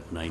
F9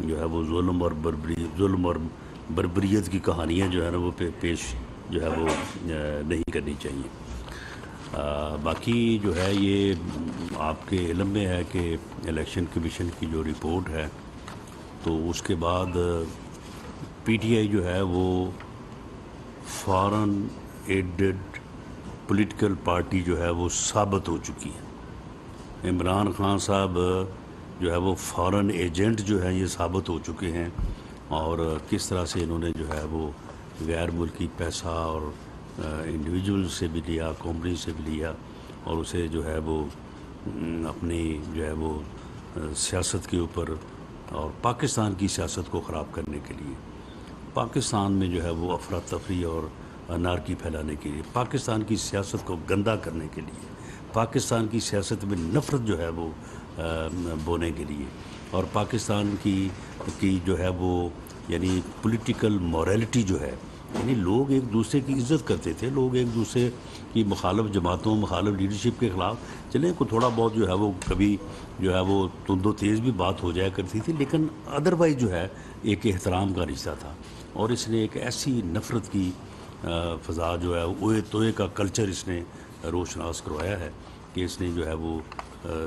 جو ہے وہ ظلم اور بربریت کی کہانیاں جو ہے نا وہ پیش جو ہے وہ نہیں کرنی چاہیے۔ باقی جو ہے یہ آپ کے علم میں ہے کہ الیکشن کمیشن کی جو رپورٹ ہے تو اس کے بعد پی ٹی آئی جو ہے وہ فارن ایڈڈ پولیٹیکل پارٹی جو ہے وہ ثابت ہو چکی ہے۔ عمران خان صاحب جو ہے وہ فارن ایجنٹ جو ہیں یہ ثابت ہو چکے ہیں، اور کس طرح سے انہوں نے جو ہے وہ غیر ملکی پیسہ اور انڈیویجول سے بھی لیا، کمپنی سے بھی لیا، اور اسے جو ہے وہ اپنی جو ہے وہ سیاست کے اوپر اور پاکستان کی سیاست کو خراب کرنے کے لیے، پاکستان میں جو ہے وہ افراتفری اور انارکی پھیلانے کے لیے، پاکستان کی سیاست کو گندا کرنے کے لیے، پاکستان کی سیاست میں نفرت جو ہے وہ بونے کے لیے، اور پاکستان کی جو ہے وہ یعنی پولیٹیکل موریلٹی جو ہے، یعنی لوگ ایک دوسرے کی عزت کرتے تھے، لوگ ایک دوسرے کی مخالف جماعتوں، مخالف لیڈرشپ کے خلاف چلیں کو تھوڑا بہت جو ہے وہ کبھی جو ہے وہ تند و تیز بھی بات ہو جایا کرتی تھی، لیکن ادروائز جو ہے ایک احترام کا رشتہ تھا۔ اور اس نے ایک ایسی نفرت کی فضا جو ہے اوئے توئے کا کلچر اس نے روشناس کروایا ہے کہ اس نے جو ہے وہ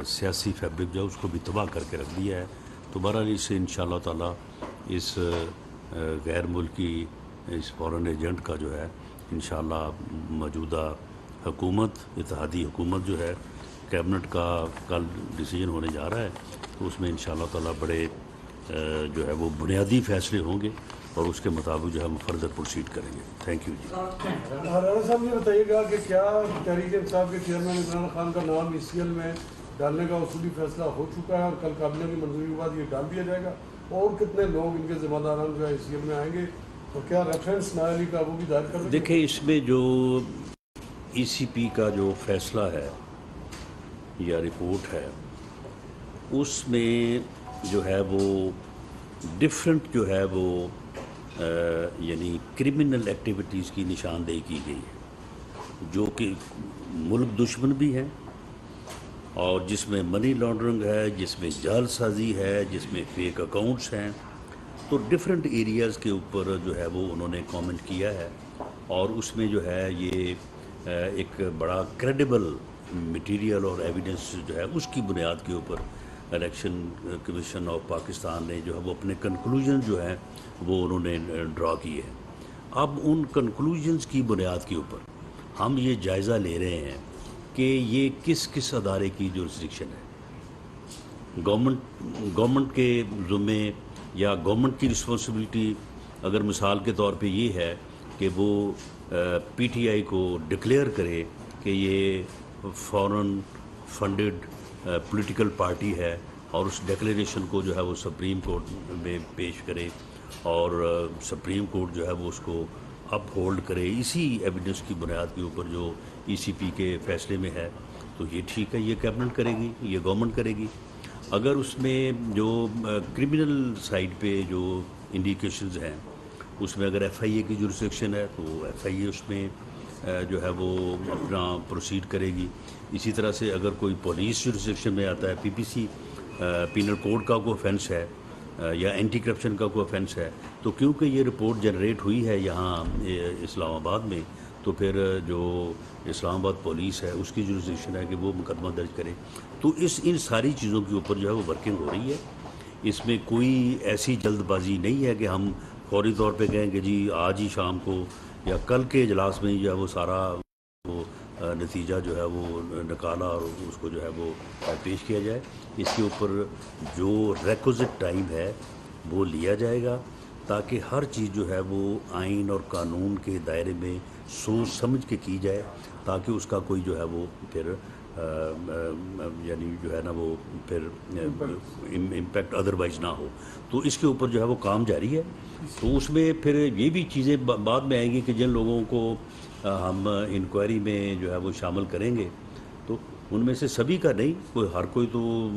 سیاسی فیبرک جو ہے اس کو بھی تباہ کر کے رکھ دیا ہے۔ تو بہرحال اس سے انشاءاللہ تعالی اس غیر ملکی اس فورن ایجنٹ کا جو ہے انشاءاللہ موجودہ حکومت، اتحادی حکومت جو ہے، کیبنٹ کا کل ڈیسیجن ہونے جا رہا ہے، تو اس میں انشاءاللہ تعالی بڑے جو ہے وہ بنیادی فیصلے ہوں گے، اور اس کے مطابق جو ہے ہم فردر پروسیڈ کریں گے۔ تھینک یو جی۔ رانا صاحب یہ بتائیے گا کہ کیا تحریک انصاف کے چیئرمین عمران خان کا نام ای سی ایل میں ڈالنے کا اصولی فیصلہ ہو چکا ہے، اور کل کابینہ کی منظوری کے بعد یہ ڈال دیا جائے گا؟ اور کتنے لوگ ان کے ذمہ داران جو ہے ای سی ایل میں آئیں گے، اور کیا ریفرنس نااہلی کا وہ بھی دائر کر دیں گے؟ دیکھیں اس میں جو ای سی پی کا جو فیصلہ ہے یا رپورٹ ہے، اس میں جو ہے وہ ڈفرینٹ جو ہے وہ یعنی کرمنل ایکٹیویٹیز کی نشاندہی کی گئی ہے، جو کہ ملک دشمن بھی ہیں، اور جس میں منی لانڈرنگ ہے، جس میں جعل سازی ہے، جس میں فیک اکاؤنٹس ہیں، تو ڈفرینٹ ایریاز کے اوپر جو ہے وہ انہوں نے کامنٹ کیا ہے، اور اس میں جو ہے یہ ایک بڑا کریڈیبل مٹیریل اور ایویڈنس جو ہے اس کی بنیاد کے اوپر الیکشن کمیشن آف پاکستان نے جو ہے وہ اپنے کنکلوژن جو ہیں وہ انہوں نے ڈرا کیے ہیں۔ اب ان کنکلوژنز کی بنیاد کے اوپر ہم یہ جائزہ لے رہے ہیں کہ یہ کس ادارے کی جورسڈکشن ہے۔ گورنمنٹ کے ذمے یا گورنمنٹ کی رسپانسبلٹی اگر مثال کے طور پہ یہ ہے کہ وہ پی ٹی آئی کو ڈکلیئر کرے کہ یہ فورن فنڈڈ پولیٹیکل پارٹی ہے، اور اس ڈکلیریشن کو جو ہے وہ سپریم کورٹ میں پیش کرے، اور سپریم کورٹ جو ہے وہ اس کو اپ ہولڈ کرے اسی ایویڈنس کی بنیاد کے اوپر جو ای سی پی کے فیصلے میں ہے، تو یہ ٹھیک ہے، یہ کیبنٹ کرے گی، یہ گورنمنٹ کرے گی۔ اگر اس میں جو کرمنل سائڈ پہ جو انڈیکیشنز ہیں، اس میں اگر ایف آئی اے کی جورسڈکشن ہے تو ایف آئی اے اس میں جو ہے وہ اپنا پروسیڈ کرے گی۔ اسی طرح سے اگر کوئی پولیس جورسڈکشن میں آتا ہے، پی پی سی پینل کوڈ کا کوئی offense ہے یا اینٹی کرپشن کا کوئی offense ہے، تو کیونکہ یہ رپورٹ جنریٹ ہوئی ہے یہاں اسلام آباد میں، تو پھر جو اسلام آباد پولیس ہے اس کی جورسڈکشن ہے کہ وہ مقدمہ درج کرے۔ تو ان ساری چیزوں کے اوپر جو ہے وہ ورکنگ ہو رہی ہے۔ اس میں کوئی ایسی جلد بازی نہیں ہے کہ ہم فوری طور پہ کہیں کہ جی آج ہی شام کو یا کل کے اجلاس میں جو ہے وہ سارا وہ نتیجہ جو ہے وہ نکالا اور اس کو جو ہے وہ پیش کیا جائے۔ اس کے اوپر جو ریکوزٹ ٹائم ہے وہ لیا جائے گا، تاکہ ہر چیز جو ہے وہ آئین اور قانون کے دائرے میں سوچ سمجھ کے کی جائے، تاکہ اس کا کوئی جو ہے وہ پھر یعنی جو ہے نا وہ پھر امپیکٹ ادروائز نہ ہو۔ تو اس کے اوپر جو ہے وہ کام جاری ہے۔ تو اس میں پھر یہ بھی چیزیں بعد میں آئیں گی کہ جن لوگوں کو ہم انکوائری میں جو ہے وہ شامل کریں گے، تو ان میں سے سبھی کا نہیں، ہر کوئی تو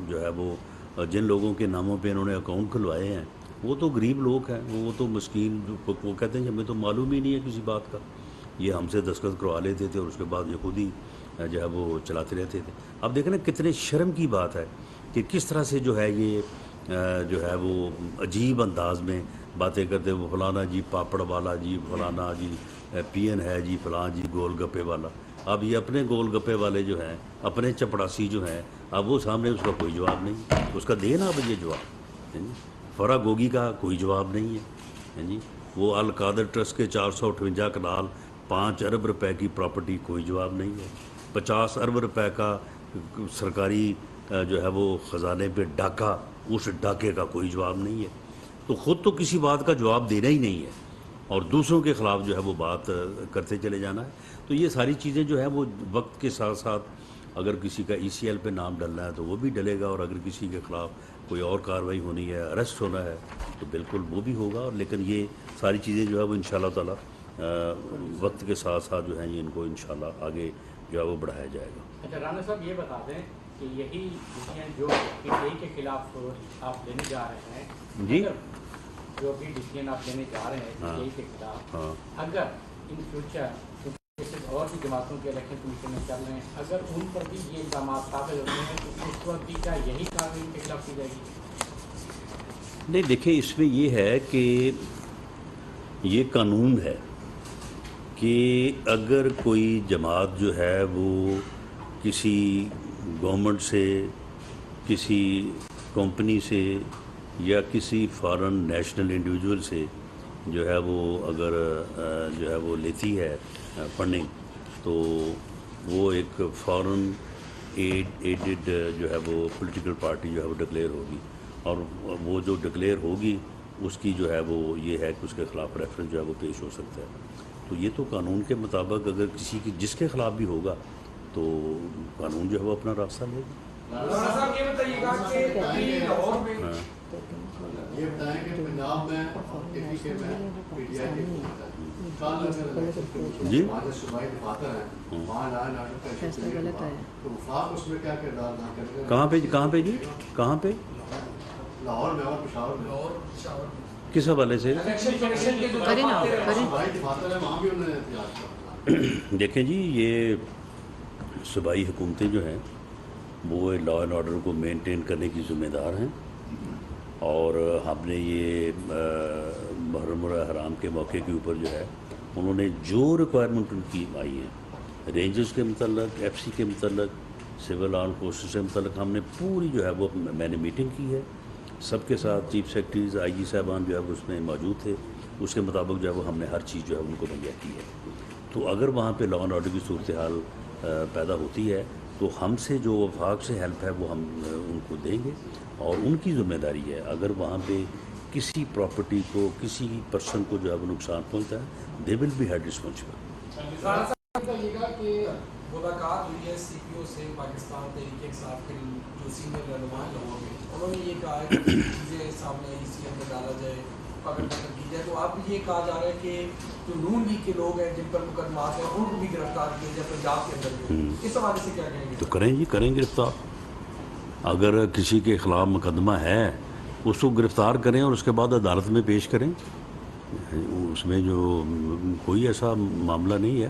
جو ہے وہ جن لوگوں کے ناموں پہ انہوں نے اکاؤنٹ کھلوائے ہیں وہ تو غریب لوگ ہیں، وہ تو مسکین، وہ کہتے ہیں کہ ہمیں تو معلوم ہی نہیں ہے کسی بات کا، یہ ہم سے دستخط کروا لیتے تھے اور اس کے بعد یہ خود ہی جو ہے وہ چلاتے رہتے تھے۔ اب دیکھیں نا کتنے شرم کی بات ہے کہ کس طرح سے جو ہے یہ جو ہے وہ عجیب انداز میں باتیں کرتے، وہ فلانا جی پاپڑ والا جی، فلانا جی پی این ہے جی، فلاں جی گول گپے والا. اب یہ اپنے گول گپے والے جو ہیں، اپنے چپڑاسی جو ہیں، اب وہ سامنے اس کا کوئی جواب نہیں. اس کا دینا اب یہ جواب فرا گوگی کا کوئی جواب نہیں ہے. وہ القادر ٹرسٹ کے 458 کنال 5 ارب روپے کی پراپرٹی، کوئی جواب نہیں ہے. 50 ارب روپے کا سرکاری جو ہے وہ خزانے پہ ڈاکہ، اس ڈاکے کا کوئی جواب نہیں ہے. تو خود تو کسی بات کا جواب دینا ہی نہیں ہے اور دوسروں کے خلاف جو ہے وہ بات کرتے چلے جانا ہے. تو یہ ساری چیزیں جو ہیں وہ وقت کے ساتھ ساتھ اگر کسی کا ای سی ایل پہ نام ڈلنا ہے تو وہ بھی ڈلے گا، اور اگر کسی کے خلاف کوئی اور کارروائی ہونی ہے، اریسٹ ہونا ہے، تو بالکل وہ بھی ہوگا. لیکن یہ ساری چیزیں جو ہے وہ انشاءاللہ تعالی وقت کے ساتھ ساتھ جو ہیں یہ ان کو انشاءاللہ آگے جو ہے وہ بڑھایا جائے گا. اچھا رانا صاحب یہ بتا دیں کہ یہی ڈسیزن جو پی ٹی آئی کے خلاف آپ لینے جا رہے ہیں، جی جو بھی ڈسیزن آپ لینے جا رہے ہیں پی ٹی آئی کے خلاف، اگر ان فیوچر اور بھی جماعتوں کے الیکشن کمیشن میں چل رہے ہیں، اگر ان پر بھی یہ الزامات قابل ہوتے ہیں تو اس وقت بھی کیا یہی کارروائی ان کے خلاف کی جائے گی؟ نہیں دیکھیں، اس میں یہ ہے کہ یہ قانون ہے کہ اگر کوئی جماعت جو ہے وہ کسی گورنمنٹ سے، کسی کمپنی سے یا کسی فارن نیشنل انڈیویجول سے جو ہے وہ اگر جو ہے وہ لیتی ہے فنڈنگ، تو وہ ایک فارن ایڈڈ جو ہے وہ پولیٹیکل پارٹی جو ہے وہ ڈکلیئر ہوگی، اور وہ جو ڈکلیئر ہوگی اس کی جو ہے وہ یہ ہے کہ اس کے خلاف ریفرنس جو ہے وہ پیش ہو سکتا ہے. تو یہ تو قانون کے مطابق اگر کسی کی جس کے خلاف بھی ہوگا تو قانون جو ہے وہ اپنا راستہ لے گا. صاحب یہ بتائیے گا کہ لاہور میں یہ بتائیں کہ پنجاب میں پی ٹی آئی جی صوبائی دفاتر ہیں، وہاں لا اینڈ آرڈر کا تو وفاق اس میں کیا کردار ادا کرے گا؟ کہاں پہ جی کہاں پہ؟ لاہور میں اور پشاور میں. کس حوالے سے؟ صوبائی دفاتر ہے، وہاں بھی انہوں نے احتجاج کیا. دیکھیں جی، یہ صوبائی حکومتیں جو ہیں وہ لا اینڈ آرڈر کو مینٹین کرنے کی ذمہ دار ہیں، اور ہم نے یہ محرم الحرام کے موقع کے اوپر جو ہے انہوں نے جو ریکوائرمنٹ ان کی آئی ہیں، رینجرز کے متعلق، ایف سی کے متعلق، سول آرم فورسز سے متعلق، ہم نے پوری جو ہے وہ میں نے میٹنگ کی ہے سب کے ساتھ. چیف سیکرٹریز، آئی جی صاحبان جو ہے وہ اس میں موجود تھے، اس کے مطابق جو ہے وہ ہم نے ہر چیز جو ہے ان کو مہیا کی ہے. تو اگر وہاں پہ لا اینڈ آرڈر کی صورتحال پیدا ہوتی ہے تو ہم سے جو وفاق سے ہیلپ ہے وہ ہم ان کو دیں گے، اور ان کی ذمہ داری ہے اگر وہاں پہ کسی پراپرٹی کو، کسی پرسن کو جو ہے وہ نقصان پہنچتا ہے، دے ول بی ہیلڈ ریسپانسبل. بتائیے گا کہ ملاقات ہوئی ہے سی پی او سے، پاکستان تحریک انصاف کے جو سینئر رہنما ہیں لوگوں میں، انہوں نے یہ کہا ہے کہ چیزیں سامنے ای سی ایم میں ڈالا جائے، پکڑ پکڑ کی جائے. تو اب یہ کہا جا رہا ہے کہ جو نون لیگ کے لوگ ہیں جن پر مقدمات ہیں ان کو بھی گرفتار کیا جائے پنجاب کے اندر بھی. اس حوالے سے کیا کہیں گے؟ تو کریں جی، کریں گرفتار. اگر کسی کے خلاف مقدمہ ہے اس کو گرفتار کریں اور اس کے بعد عدالت میں پیش کریں. اس میں جو کوئی ایسا معاملہ نہیں ہے.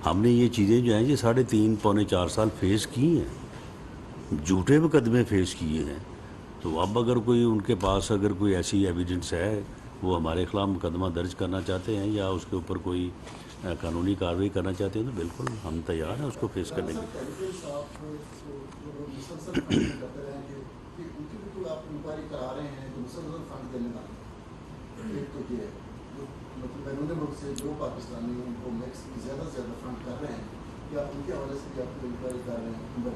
ہم نے یہ چیزیں جو ہیں یہ 3.5 پونے 4 سال فیس کی ہیں، جھوٹے مقدمے فیس کیے ہیں. تو اب اگر کوئی ان کے پاس اگر کوئی ایسی ایویڈنس ہے، وہ ہمارے خلاف مقدمہ درج کرنا چاہتے ہیں یا اس کے اوپر کوئی قانونی کارروائی کرنا چاہتے ہیں، تو بالکل ہم تیار ہیں اس کو فیس کرنے کے. بیرون ملک سے جو پاکستانی ان کو زیادہ سے زیادہ فنڈ کر رہے ہیں، کیا ان کے حوالے سے بھی آپ کو انکوائری کر رہے ہیں؟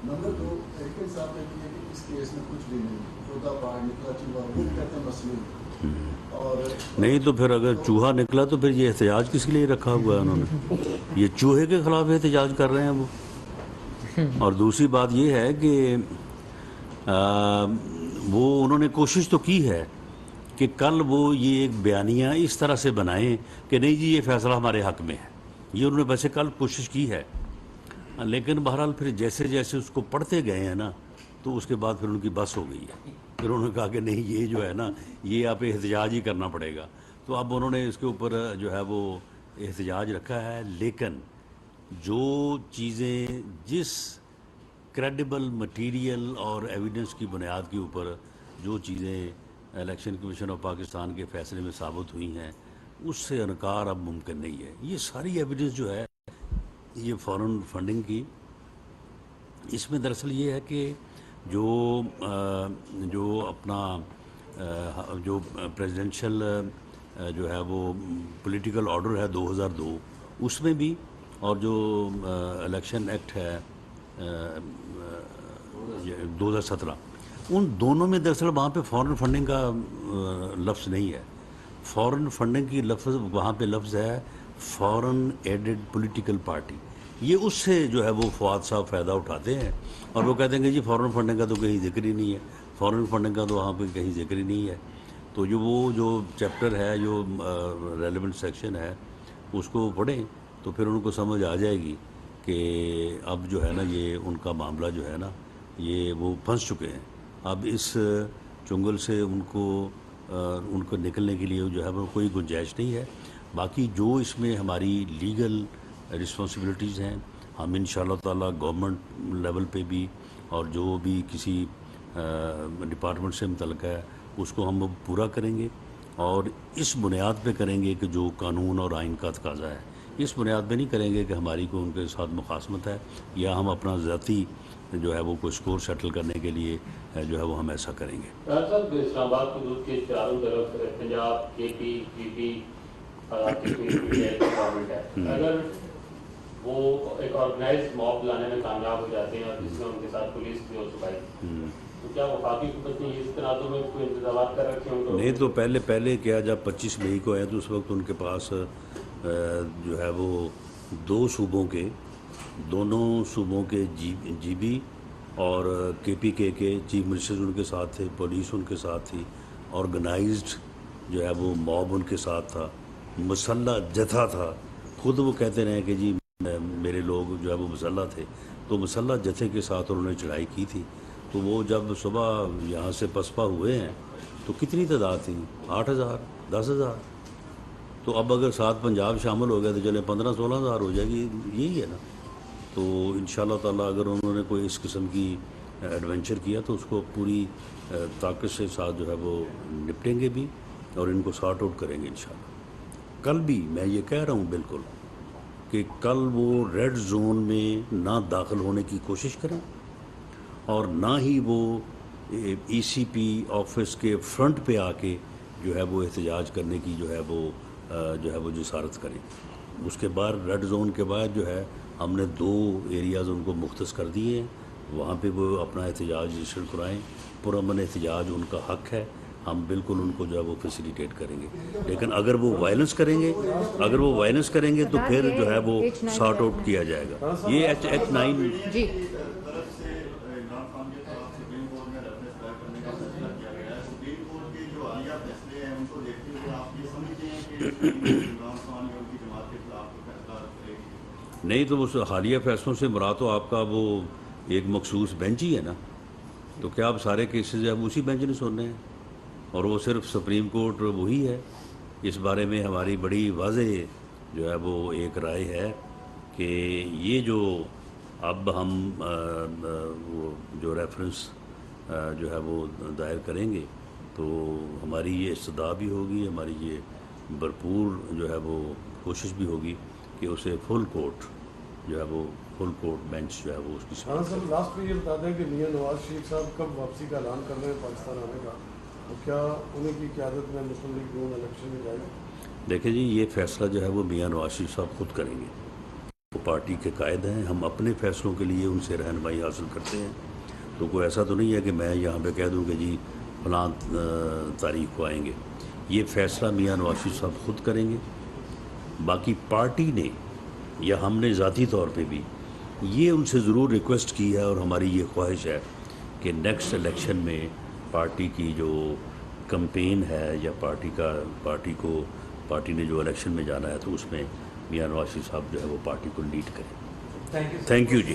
نمبر 2، ایرکن صاحب نے کہا کہ اس کیس میں کچھ بھی نہیں، چوتھا پار نکلا چوہا، وہ کہتے ہیں مسئول. اور نہیں تو پھر اگر چوہا نکلا تو پھر یہ احتجاج کس کے لیے رکھا ہوا ہے انہوں نے؟ یہ چوہے کے خلاف احتجاج کر رہے ہیں وہ. اور دوسری بات یہ ہے کہ وہ انہوں نے کوشش تو کی ہے کہ کل وہ یہ ایک بیانیہ اس طرح سے بنائیں کہ نہیں جی یہ فیصلہ ہمارے حق میں ہے. یہ انہوں نے ویسے کل کوشش کی ہے، لیکن بہرحال پھر جیسے جیسے اس کو پڑھتے گئے ہیں نا تو اس کے بعد پھر ان کی بس ہو گئی ہے. پھر انہوں نے کہا کہ نہیں یہ جو ہے نا یہ آپ احتجاج ہی کرنا پڑے گا. تو اب انہوں نے اس کے اوپر جو ہے وہ احتجاج رکھا ہے. لیکن جو چیزیں جس کریڈیبل مٹیریل اور ایویڈنس کی بنیاد کے اوپر جو چیزیں الیکشن کمیشن آف پاکستان کے فیصلے میں ثابت ہوئی ہیں اس سے انکار اب ممکن نہیں ہے. یہ ساری ایویڈنس جو ہے یہ فارن فنڈنگ کی، اس میں دراصل یہ ہے کہ جو اپنا جو پریزیڈنشل جو ہے وہ پولیٹیکل آرڈر ہے 2002 اس میں بھی، اور جو الیکشن ایکٹ ہے 2017 ان دونوں میں دراصل وہاں پہ فارن فنڈنگ کا لفظ نہیں ہے. فارن فنڈنگ کی لفظ وہاں پہ لفظ ہے فارن ایڈڈ پولیٹیکل پارٹی. یہ اس سے جو ہے وہ فواد صاحب فائدہ اٹھاتے ہیں اور وہ کہتے ہیں کہ جی فارن فنڈنگ کا تو کہیں ذکر ہی نہیں ہے، فارن فنڈنگ کا تو وہاں پہ کہیں ذکر ہی نہیں ہے. تو جو چیپٹر ہے، جو ریلیونٹ سیکشن ہے، اس کو پڑھیں تو پھر ان کو سمجھ آ جائے گی کہ اب جو ہے نا یہ ان کا معاملہ جو ہے نا یہ وہ پھنس چکے ہیں. اب اس چنگل سے ان کو نکلنے کے لیے جو ہے وہ کوئی گنجائش نہیں ہے. باقی جو اس میں ہماری لیگل رسپانسبلٹیز ہیں، ہم انشاءاللہ تعالی گورنمنٹ لیول پہ بھی اور جو بھی کسی ڈپارٹمنٹ سے متعلق ہے اس کو ہم پورا کریں گے، اور اس بنیاد پہ کریں گے کہ جو قانون اور آئین کا تقاضا ہے. اس بنیاد پہ نہیں کریں گے کہ ہماری کو ان کے ساتھ مخاصمت ہے یا ہم اپنا ذاتی جو ہے وہ کوئی اسکور سیٹل کرنے کے لیے جو ہے وہ ہم ایسا کریں گے. صاحب اسلام آباد حدود کے چاروں طرف پنجاب، کے پی، پی پی گورنمنٹ ہے، اگر وہ ایک آرگنائزڈ موب لانے میں کامیاب ہو جاتے ہیں اور جس میں ان کے ساتھ پولیس بھی ہو چکائی، تو کیا وفاقی حکومت نے اس تناظر میں کوئی انتظامات کر رکھے ہیں؟ نہیں تو پہلے کیا جب 25 مئی کو آئے تو اس وقت ان کے پاس جو ہے وہ دونوں صوبوں کے جی بی اور کے پی کے چیف منسٹرز ان کے ساتھ تھے، پولیس ان کے ساتھ تھی، آرگنائزڈ جو ہے وہ موب ان کے ساتھ تھا، مسلح جتھا تھا. خود وہ کہتے رہے کہ جی میرے لوگ جو ہے وہ مسلح تھے، تو مسلح جتھے کے ساتھ انہوں نے چڑھائی کی تھی. تو وہ جب صبح یہاں سے پسپا ہوئے ہیں تو کتنی تعداد تھی؟ 8,000 10,000. تو اب اگر 7 پنجاب شامل ہو گئے تو چلے 15-16,000 ہو جائے گی. یہی ہے نا. تو انشاءاللہ تعالیٰ اگر انہوں نے کوئی اس قسم کی ایڈونچر کیا تو اس کو پوری طاقت سے ساتھ جو ہے وہ نپٹیں گے بھی اور ان کو سارٹ آؤٹ کریں گے انشاءاللہ. کل بھی میں یہ کہہ رہا ہوں بالکل کہ کل وہ ریڈ زون میں نہ داخل ہونے کی کوشش کریں اور نہ ہی وہ ای سی پی آفس کے فرنٹ پہ آ کے جو ہے وہ احتجاج کرنے کی جو ہے وہ جسارت کریں. اس کے بعد ریڈ زون کے بعد جو ہے ہم نے 2 ایریاز ان کو مختص کر دیے ہیں، وہاں پہ وہ اپنا احتجاج رجسٹر کرائیں. پرامن احتجاج ان کا حق ہے، ہم بالکل ان کو جو ہے وہ فیسیلیٹیٹ کریں گے. لیکن اگر وہ وائلنس کریں گے تو پھر جو ہے وہ سارٹ آؤٹ کیا جائے گا. یہ ایچ 9 جی نہیں تو اس حالیہ فیصلوں سے مراد تو آپ کا وہ ایک مخصوص بینچ ہی ہے نا. تو کیا آپ سارے کیسز اب اسی بینچ نے سننے ہیں؟ اور وہ صرف سپریم کورٹ وہی ہے. اس بارے میں ہماری بڑی واضح جو ہے وہ ایک رائے ہے کہ یہ جو اب ہم وہ جو ریفرنس جو ہے وہ دائر کریں گے تو ہماری یہ استدعا بھی ہوگی، ہماری یہ بھرپور جو ہے وہ کوشش بھی ہوگی کہ اسے فل کورٹ جو ہے وہ فل کورٹ بینچ جو ہے وہ اس کی ہاں سر لاسٹ میں یہ بتا دیں کہ میاں نواز شریف صاحب کب واپسی کا اعلان کر رہے ہیں پاکستان آنے کا، تو کیا انہیں کی قیادت میں مسلم لیگ نون الیکشن میں جائے گا؟ دیکھیں جی یہ فیصلہ جو ہے وہ میاں نواز شریف صاحب خود کریں گے. وہ پارٹی کے قائد ہیں، ہم اپنے فیصلوں کے لیے ان سے رہنمائی حاصل کرتے ہیں. تو کوئی ایسا تو نہیں ہے کہ میں یہاں پہ کہہ دوں کہ جی فلاں تاریخ کو آئیں گے. یہ فیصلہ میاں نواز شریف صاحب خود کریں گے. باقی پارٹی نے یا ہم نے ذاتی طور پہ بھی یہ ان سے ضرور ریکویسٹ کی ہے اور ہماری یہ خواہش ہے کہ نیکسٹ الیکشن میں پارٹی کی جو کمپین ہے یا پارٹی نے جو الیکشن میں جانا ہے تو اس میں میاں نواز شریف صاحب جو ہے وہ پارٹی کو لیڈ کریں. Thank you G.